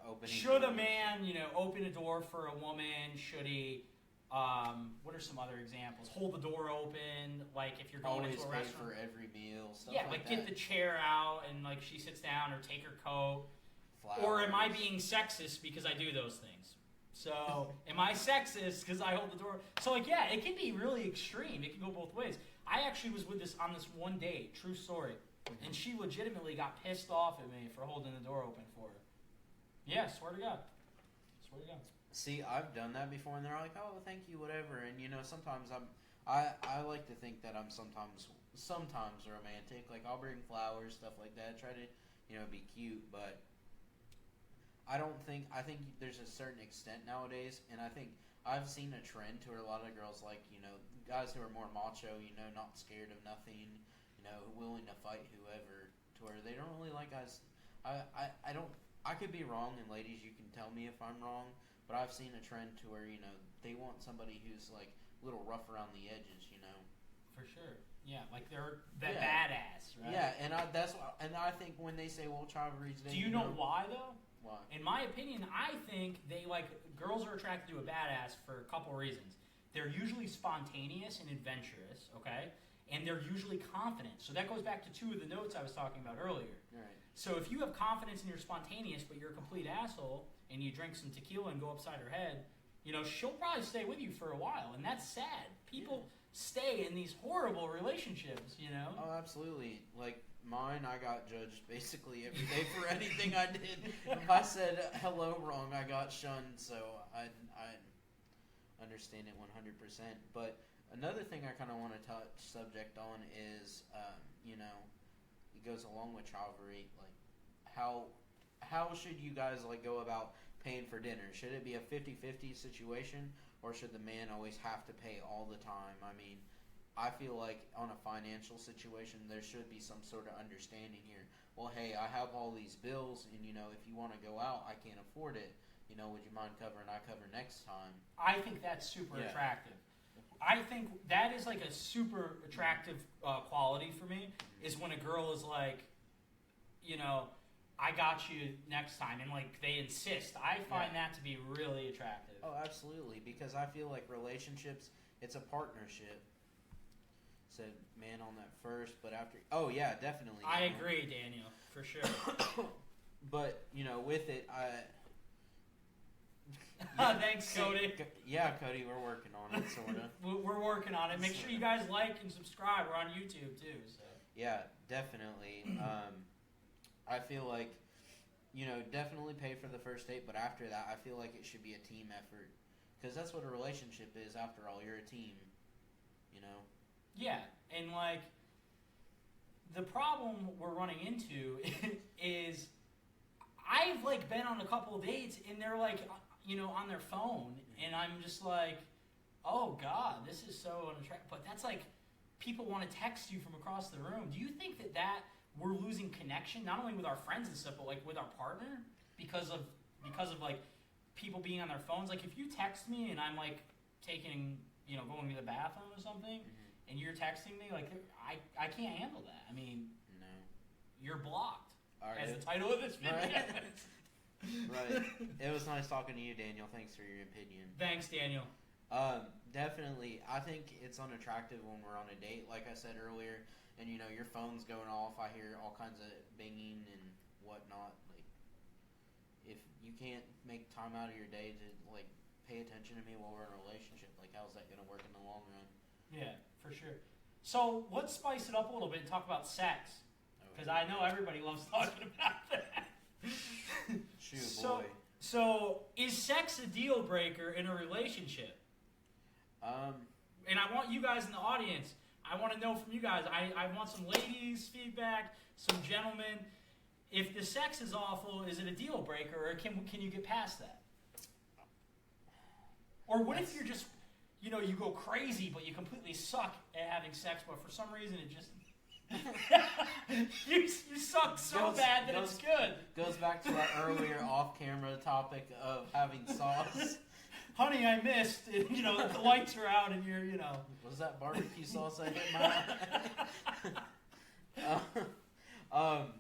Speaker 2: opening
Speaker 1: should a man, open a door for a woman? Should he, what are some other examples? Hold the door open, if you're going into a restaurant.
Speaker 2: Always pay for every meal, stuff
Speaker 1: that. Get the chair out and, she sits down, or take her coat.
Speaker 2: Flowers.
Speaker 1: Or am I being sexist because I do those things? So, am I sexist because I hold the door? So, it can be really extreme. It can go both ways. I actually was on this one date, true story, and she legitimately got pissed off at me for holding the door open for her. Yeah, swear to God.
Speaker 2: See, I've done that before, and they're like, "Oh, thank you, whatever." And sometimes I like to think that I'm sometimes romantic. I'll bring flowers, stuff like that, try to be cute. But I think there's a certain extent nowadays, and I think I've seen a trend to where a lot of girls guys who are more macho, not scared of nothing, willing to fight whoever, to where they don't really like guys. I don't. I could be wrong, and ladies, you can tell me if I'm wrong, but I've seen a trend to where, they want somebody who's, a little rough around the edges,
Speaker 1: For sure. Yeah, they're badass, right?
Speaker 2: Yeah, and I think when they say, well, chivalry's...
Speaker 1: Do you know why, though?
Speaker 2: Why?
Speaker 1: In my opinion, I think girls are attracted to a badass for a couple reasons. They're usually spontaneous and adventurous, okay? and they're usually confident. So that goes back to two of the notes I was talking about earlier.
Speaker 2: Right.
Speaker 1: So if you have confidence and you're spontaneous, but you're a complete asshole, and you drink some tequila and go upside her head, she'll probably stay with you for a while, and that's sad. People stay in these horrible relationships,
Speaker 2: Oh, absolutely. Like mine, I got judged basically every day for anything I did. If I said hello wrong, I got shunned. So I understand it 100%. But another thing I kind of want to touch subject on is, it goes along with chivalry. Like, how should you guys go about paying for dinner? Should it be a 50-50 situation, or should the man always have to pay all the time? I mean, I feel like on a financial situation, there should be some sort of understanding here. Well, hey, I have all these bills, and if you want to go out, I can't afford it. Would you mind covering? I cover next time.
Speaker 1: I think that's super attractive. I think that is like a super attractive quality for me, is when a girl is like, I got you next time, and they insist. I find that to be really attractive.
Speaker 2: Oh, absolutely, because I feel like relationships, it's a partnership. So, man on that first, but after... Oh, yeah, definitely.
Speaker 1: I agree, Daniel, for sure.
Speaker 2: But, with it,
Speaker 1: Thanks, Cody.
Speaker 2: Yeah, Cody, we're working on it, sort of.
Speaker 1: We're working on it. Make sure you guys like and subscribe. We're on YouTube, too. So.
Speaker 2: Yeah, definitely. I feel like, definitely pay for the first date, but after that, I feel like it should be a team effort. Because that's what a relationship is, after all. You're a team,
Speaker 1: Yeah, and, the problem we're running into is I've, been on a couple of dates, and they're, on their phone, and I'm just like, oh, God, this is so unattractive. But that's, people want to text you from across the room. Do you think that we're losing connection, not only with our friends and stuff, but with our partner because of people being on their phones? If you text me and I'm taking, going to the bathroom or something, and you're texting me, I can't handle that. I mean,
Speaker 2: no,
Speaker 1: you're blocked.
Speaker 2: All right.
Speaker 1: As the title of this video.
Speaker 2: Right. It was nice talking to you, Daniel. Thanks for your opinion.
Speaker 1: Thanks, Daniel.
Speaker 2: Definitely. I think it's unattractive when we're on a date, like I said earlier, and your phone's going off. I hear all kinds of binging and whatnot. If you can't make time out of your day to pay attention to me while we're in a relationship, how's that gonna work in the long run?
Speaker 1: Yeah, for sure. So let's spice it up a little bit and talk about sex, because I know everybody loves talking about that.
Speaker 2: Boy.
Speaker 1: So is sex a deal breaker in a relationship? And I want you guys in the audience, I want to know from you guys, I want some ladies' feedback, some gentlemen. If the sex is awful, is it a deal breaker, or can you get past that? Or what if you're just, you go crazy, but you completely suck at having sex, but for some reason it just... you suck so bad that it's good.
Speaker 2: Goes back to our earlier off-camera topic of having sauce.
Speaker 1: Honey, I missed. And, the lights are out, and you're,
Speaker 2: Was that barbecue sauce I hit my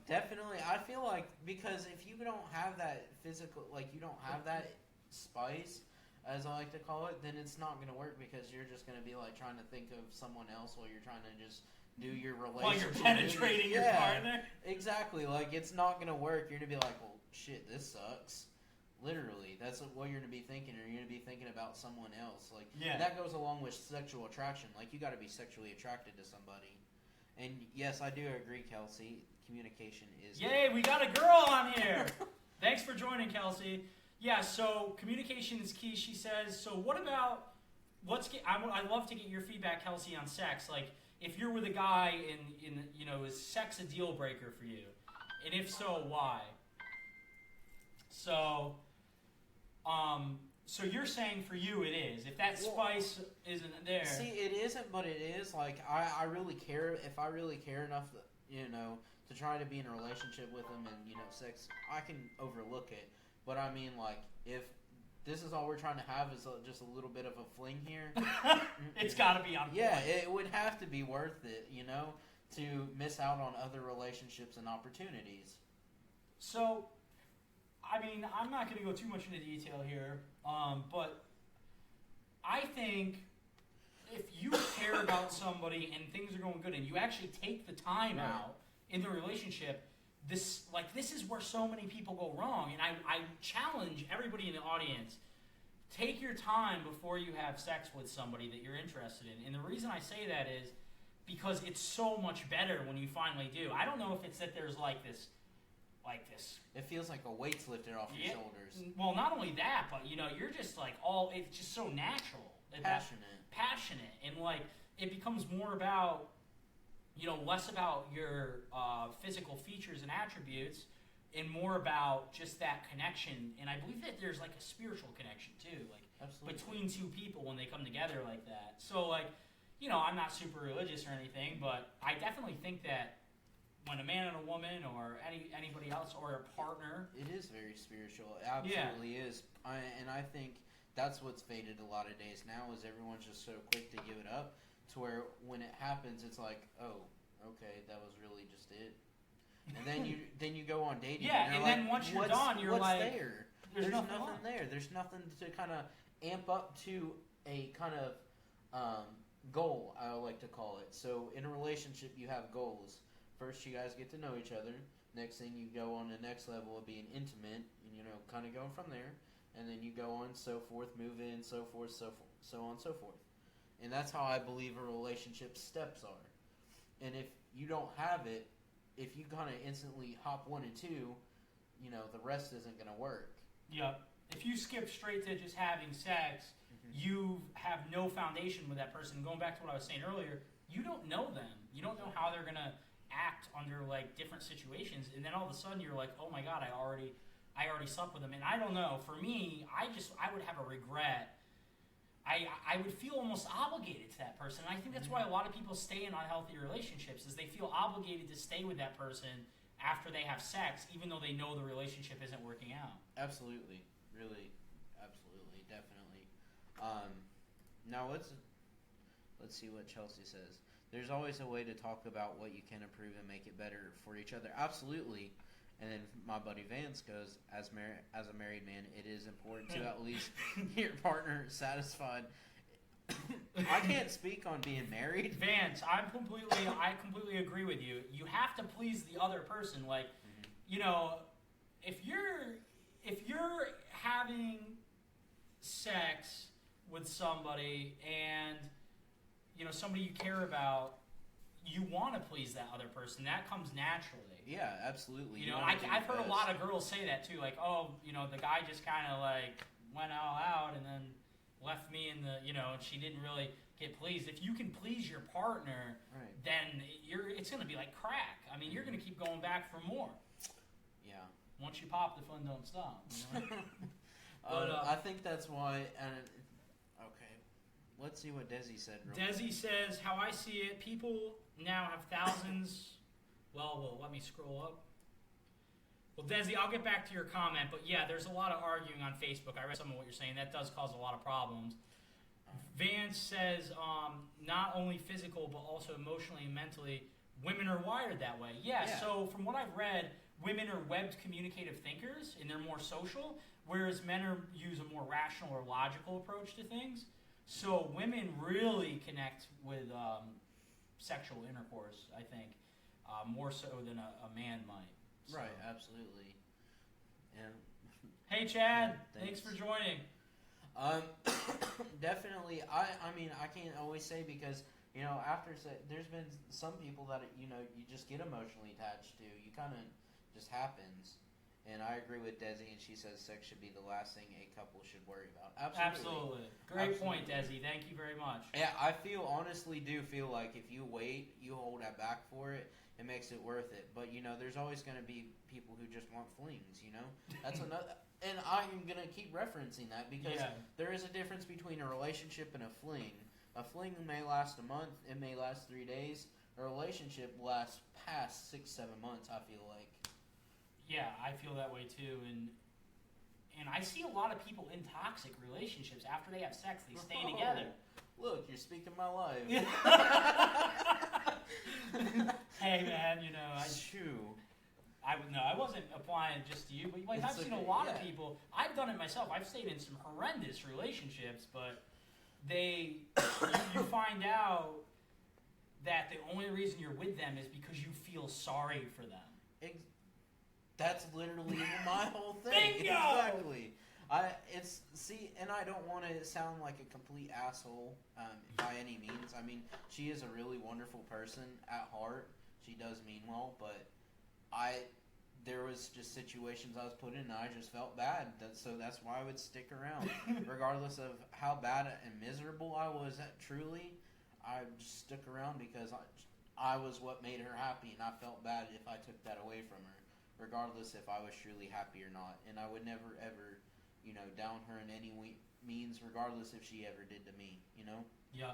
Speaker 2: definitely, I feel like, because if you don't have that physical, you don't have that spice, as I like to call it, then it's not going to work, because you're just going to be, trying to think of someone else while you're trying to just do your relationship.
Speaker 1: While you're penetrating your partner?
Speaker 2: Exactly. It's not going to work. You're going to be like, well, shit, this sucks. Literally. That's what you're going to be thinking, or you're going to be thinking about someone else. And that goes along with sexual attraction. You got to be sexually attracted to somebody. And, yes, I do agree, Kelsey. Communication is... Yay,
Speaker 1: we got a girl on here! Thanks for joining, Kelsey. Yeah, so communication is key, she says. So what about... I'd love to get your feedback, Kelsey, on sex. If you're with a guy and is sex a deal breaker for you? And if so, why? So, so you're saying for you it is. If that spice isn't there...
Speaker 2: See, it isn't, but it is. I really care. If I really care enough, to try to be in a relationship with him and, sex, I can overlook it. But I mean, if this is all we're trying to have is just a little bit of a fling here.
Speaker 1: It's got to be on point.
Speaker 2: Yeah, it would have to be worth it, to miss out on other relationships and opportunities.
Speaker 1: So, I mean, I'm not going to go too much into detail here, but I think if you care about somebody and things are going good, and you actually take the time
Speaker 2: Right.
Speaker 1: out in the relationship, this is where so many people go wrong. And I challenge everybody in the audience: take your time before you have sex with somebody that you're interested in. And the reason I say that is because it's so much better when you finally do. I don't know if it's that there's like this.
Speaker 2: It feels like a weight's lifted off your shoulders.
Speaker 1: Well, not only that, but you're just like it's just so natural. Passionate, and like it becomes more about, less about your physical features and attributes, and more about just that connection. And I believe that there's like a spiritual connection too, like
Speaker 2: Absolutely.
Speaker 1: between two people when they come together like that. So like, I'm not super religious or anything, but I definitely think that when a man and a woman or anybody else or a partner,
Speaker 2: it is very spiritual. It absolutely is. And I think that's what's faded a lot of days now is everyone's just so quick to give it up to where when it happens, it's like, oh, okay, that was really just it. And then you go on dating.
Speaker 1: Yeah,
Speaker 2: and
Speaker 1: then once you're done, you're
Speaker 2: what's
Speaker 1: like,
Speaker 2: there?
Speaker 1: there's
Speaker 2: There's
Speaker 1: nothing
Speaker 2: nothing there. There's nothing to kind of amp up to a kind of goal, I like to call it. So in a relationship, you have goals. First, you guys get to know each other. Next thing, you go on the next level of being intimate, and kind of going from there. And then you go on, so forth, move in, so forth, so on, so forth. And that's how I believe a relationship steps are. And if you don't have it, if you kind of instantly hop 1 and 2, the rest isn't going to work.
Speaker 1: Yep. If you skip straight to just having sex, you have no foundation with that person. Going back to what I was saying earlier, you don't know them. You don't know how they're going to act under like different situations, and then all of a sudden you're like, oh my god, I already slept with them. And I don't know, for me, I would have a regret. I would feel almost obligated to that person. And I think that's why a lot of people stay in unhealthy relationships, is they feel obligated to stay with that person after they have sex, even though they know the relationship isn't working out.
Speaker 2: Absolutely. Really, absolutely, definitely. Now let's see what Chelsea says. There's always a way to talk about what you can improve and make it better for each other. Absolutely. And then my buddy Vance goes, as a married man, it is important to at least get your partner satisfied. I can't speak on being married.
Speaker 1: Vance, I completely agree with you. You have to please the other person. Like, if you're having sex with somebody and somebody you care about, you want to please that other person. That comes naturally.
Speaker 2: Yeah, absolutely.
Speaker 1: I've heard a lot of girls say that too. Like, oh, the guy just kind of like went all out and then left me in the, and she didn't really get pleased. If you can please your partner,
Speaker 2: right,
Speaker 1: then it's going to be like crack. I mean, you're going to keep going back for more.
Speaker 2: Yeah.
Speaker 1: Once you pop, the fun don't stop.
Speaker 2: I think that's why. Okay, let's see what Desi said.
Speaker 1: Desi says, how I see it, people now have thousands. Well, let me scroll up. Well, Desi, I'll get back to your comment, but yeah, there's a lot of arguing on Facebook. I read some of what you're saying. That does cause a lot of problems. Vance says, not only physical, but also emotionally and mentally, women are wired that way. Yeah, so from what I've read, women are webbed communicative thinkers, and they're more social, whereas men use a more rational or logical approach to things. So women really connect with sexual intercourse, I think, more so than a man might. So.
Speaker 2: Right, absolutely. And
Speaker 1: hey, Chad,
Speaker 2: yeah,
Speaker 1: thanks for joining.
Speaker 2: Definitely. I mean, I can't always say because after there's been some people that you just get emotionally attached to. You kind of just happens. And I agree with Desi, and she says sex should be the last thing a couple should worry about. Absolutely.
Speaker 1: Great point, Desi. Thank you very much.
Speaker 2: Yeah, I honestly do feel like if you wait, you hold that back for it, it makes it worth it. But, there's always going to be people who just want flings, That's another... And I'm going to keep referencing that because there is a difference between a relationship and a fling. A fling may last a month, it may last 3 days. A relationship lasts past 6-7 months, I feel like.
Speaker 1: Yeah, I feel that way too, and I see a lot of people in toxic relationships. After they have sex, they stay together.
Speaker 2: Look, you're speaking my life.
Speaker 1: Hey man, I wasn't applying it just to you, but I've seen a lot of people. I've done it myself. I've stayed in some horrendous relationships, but you find out that the only reason you're with them is because you feel sorry for them.
Speaker 2: That's literally my whole thing.
Speaker 1: Bingo!
Speaker 2: Exactly. And I don't want to sound like a complete asshole by any means. I mean, she is a really wonderful person at heart. She does mean well, but there was just situations I was put in and I just felt bad. So that's why I would stick around. Regardless of how bad and miserable I was truly, I just stuck around because I was what made her happy, and I felt bad if I took that away from her, regardless if I was truly happy or not. And I would never, ever, down her in any means, regardless if she ever did to me,
Speaker 1: Yeah.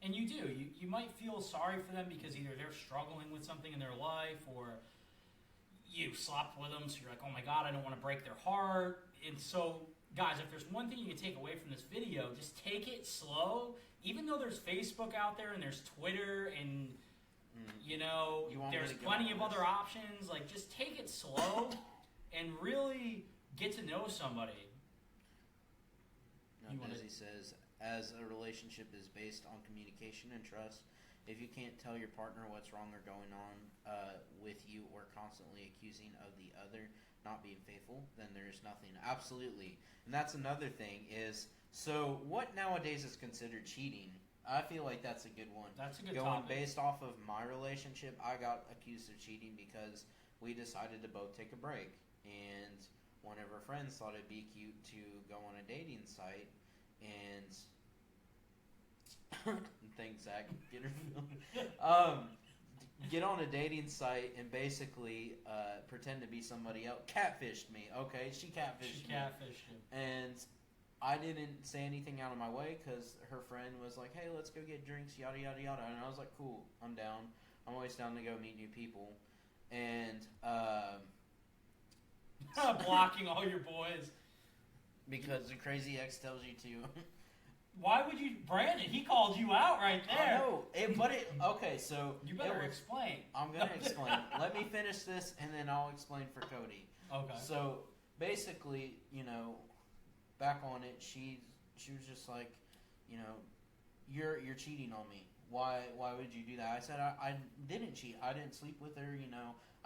Speaker 1: And you do. You might feel sorry for them because either they're struggling with something in their life or you slept with them, so you're like, oh my God, I don't want to break their heart. And so, guys, if there's one thing you can take away from this video, just take it slow. Even though there's Facebook out there and there's Twitter and, there's plenty of other options, like, just take it slow and really get to know somebody.
Speaker 2: As he says, as a relationship is based on communication and trust, if you can't tell your partner what's wrong or going on with you or constantly accusing of the other not being faithful, then there's nothing. Absolutely. And that's another thing is, so what nowadays is considered cheating? I feel like that's a good one.
Speaker 1: That's a good
Speaker 2: Going
Speaker 1: topic.
Speaker 2: based off of my relationship, I got accused of cheating because we decided to both take a break. And one of our friends thought it'd be cute to go on a dating site and thanks, Zach. Get on a dating site and basically pretend to be somebody else. Catfished me, okay? She catfished me. And I didn't say anything out of my way because her friend was like, hey, let's go get drinks, yada, yada, yada. And I was like, cool, I'm down. I'm always down to go meet new people. And
Speaker 1: blocking all your boys.
Speaker 2: Because the crazy ex tells you to.
Speaker 1: Why would you, Brandon? He called you out right there.
Speaker 2: I know, okay, so
Speaker 1: you better explain.
Speaker 2: I'm gonna explain. Let me finish this, and then I'll explain for Cody.
Speaker 1: Okay.
Speaker 2: So basically, back on it, she was just like, you're cheating on me. Why would you do that? I said I didn't cheat. I didn't sleep with her.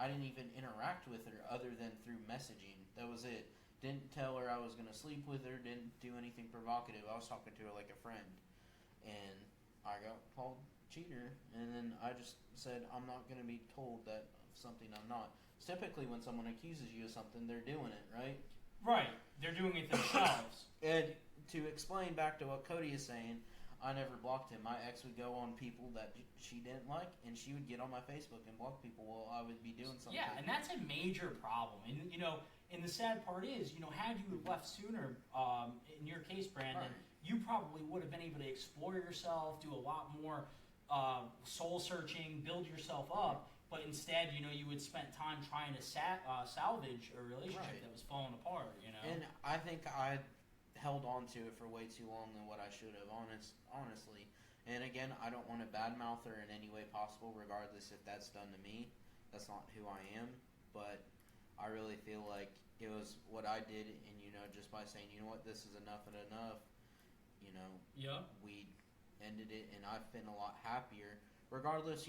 Speaker 2: I didn't even interact with her other than through messaging. That was it. Didn't tell her I was going to sleep with her. Didn't do anything provocative. I was talking to her like a friend. And I got called cheater. And then I just said I'm not going to be told that of something I'm not. Typically when someone accuses you of something, they're doing it, right?
Speaker 1: Right. They're doing it themselves.
Speaker 2: And to explain back to what Cody is saying, I never blocked him. My ex would go on people that she didn't like, and she would get on my Facebook and block people while I would be doing something.
Speaker 1: Yeah, and that's a major problem. And, and the sad part is, had you left sooner, in your case, Brandon, you probably would have been able to explore yourself, do a lot more soul searching, build yourself up. But instead, you would spend time trying to salvage a relationship that was falling apart,
Speaker 2: And I think I held on to it for way too long than what I should have, honestly. And again, I don't want to badmouth her in any way possible, regardless if that's done to me. That's not who I am. But I really feel like it was what I did, and just by saying, what, this is enough and enough,
Speaker 1: yeah,
Speaker 2: we ended it, and I've been a lot happier. Regardless,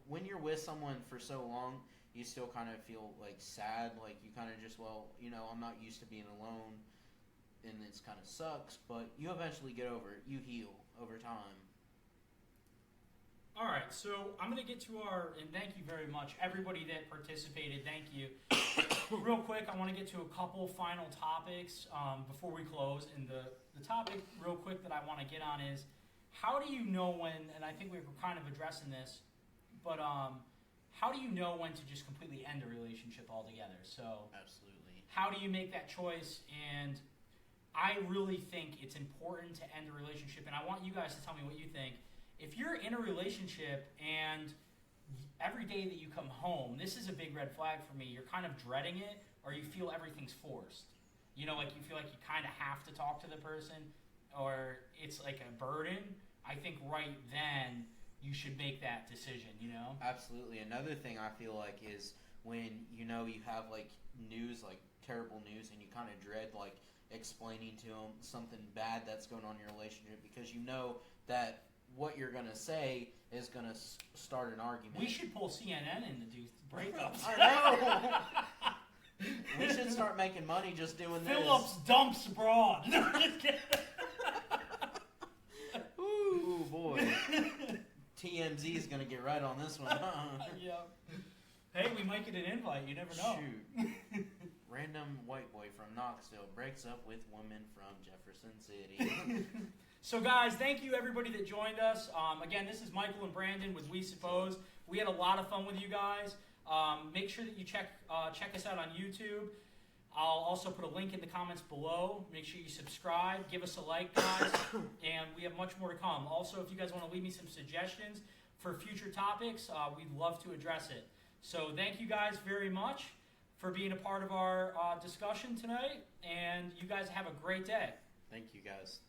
Speaker 2: when you're with someone for so long, you still kind of feel like sad, like you kind of just, I'm not used to being alone. And it kind of sucks, but you eventually get over it. You heal over time.
Speaker 1: All right, so I'm going to get to and thank you very much, everybody that participated, thank you. Real quick, I want to get to a couple final topics before we close. And the topic, real quick, that I want to get on is, how do you know when, and I think we were kind of addressing this, but how do you know when to just completely end a relationship altogether? So,
Speaker 2: absolutely.
Speaker 1: How do you make that choice? And I really think it's important to end a relationship, and I want you guys to tell me what you think. If you're in a relationship and every day that you come home, this is a big red flag for me, you're kind of dreading it, or you feel everything's forced. Like you feel like you kind of have to talk to the person, or it's like a burden. I think right then you should make that decision,
Speaker 2: Absolutely. Another thing I feel like is when, you have like news, like terrible news, and you kind of dread like explaining to them something bad that's going on in your relationship because you know that what you're going to say is going to start an argument.
Speaker 1: We should pull CNN in to do breakups.
Speaker 2: I know. We should start making money just doing
Speaker 1: Phillips dumps abroad.
Speaker 2: Ooh, boy. TMZ is going to get right on this one, huh?
Speaker 1: Yeah. Hey, we might get an invite. You never know.
Speaker 2: Shoot. Random white boy from Knoxville breaks up with woman from Jefferson City.
Speaker 1: So, guys, thank you, everybody that joined us. Again, this is Michael and Brandon with We Suppose. We had a lot of fun with you guys. Make sure that you check us out on YouTube. I'll also put a link in the comments below. Make sure you subscribe. Give us a like, guys. And we have much more to come. Also, if you guys want to leave me some suggestions for future topics, we'd love to address it. So thank you guys very much for being a part of our discussion tonight. And you guys have a great day.
Speaker 2: Thank you, guys.